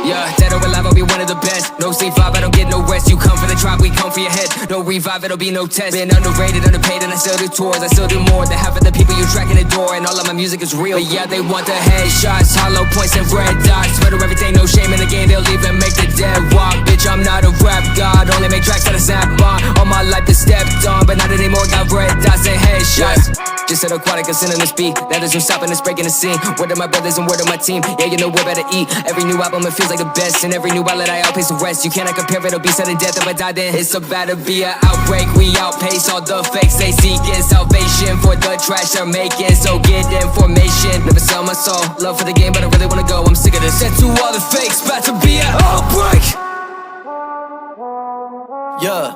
Yeah, dead or alive, I'll be one of the best. No sleep vibe, I don't get no rest. You come for the tribe, we come for your head. No revive, it'll be no test. Been underrated, underpaid, and I still do tours. I still do more than half of the people you track in the door. And all of my music is real. But yeah, they want the headshots, hollow points and red dots. Murder everything, no shame in the game. They'll even make the dead walk. Bitch, I'm not a rap god. Only make tracks that I snap on. All my life is stepped on, but not anymore. Got red dots and headshots. Just said aquatic, I'm sending the speed. Now there's no stopping, it's breaking the scene. Word of my brothers and word of my team. Yeah, you know we're better eat. Every new album, it feels like the best. And every new outlet, I outpace the rest. You cannot compare it, it'll be sudden death. If I die, then it's about to be an outbreak. We outpace all the fakes. They seeking salvation for the trash they're making. So get information. Never sell my soul. Love for the game, but I really wanna go. I'm sick of this. Said to all the fakes, about to be an outbreak. Yeah,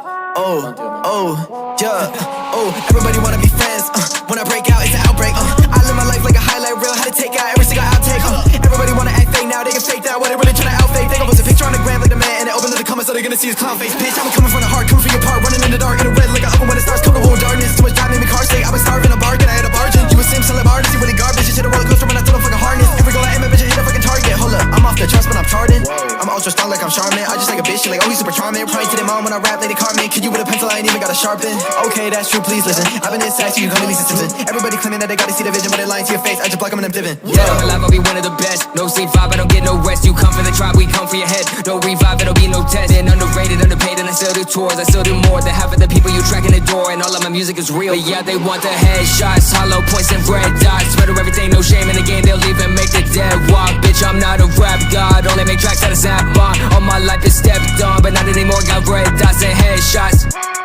everybody wanna be friends. When I break out, it's an outbreak. I live my life like a highlight reel. How to take out every single outtake. Everybody wanna act fake now, they can fake that. What they really tryna outfake. They gon' post a picture on the gram like the man, and they open up the comments so they gonna see his clown face. Bitch, I'm coming from the heart, coming from your part, running in the dark, in the red like an oven when it starts. Cold cold darkness, too much time made me car sick. I was starving a bargain, I had a bargain. You a sim, selling artist, you really garbage. You shit a roller coaster when I told him fucking harness. Here we go, I aim a bitch, I hit a fucking target. Hold up, I'm off the trust, but I'm charting. I'm ultra strong like I'm Charmin. I just like a bitch, she like, oh, he's super charming. Probably to them mom when I rap, lady Carmen. Could you with a pencil, I ain't even gotta sharpen. Okay, that's true, please listen. I've been this sassy, you can call me Lisa Simpson. Everybody claiming that they gotta see the vision, but they're lying to your face. I just block them and I'm dipping. Dead or alive, I'll be one of the best. No sleep vibe, I don't get no rest. You come for the tribe, we come for your head. No revive, it'll be no test. Been underrated, underpaid, and I still do tours. I still do more than half of the people you track in the door. And all of my music is real. But yeah, they want the headshots, hollow points and red dots. Murder everything, no shame in the game. They'll even make the dead walk. Bitch, I'm not a rap god. Only make tracks that I snap on. All my life is stepped on, but not anymore. Got red dots and headshots.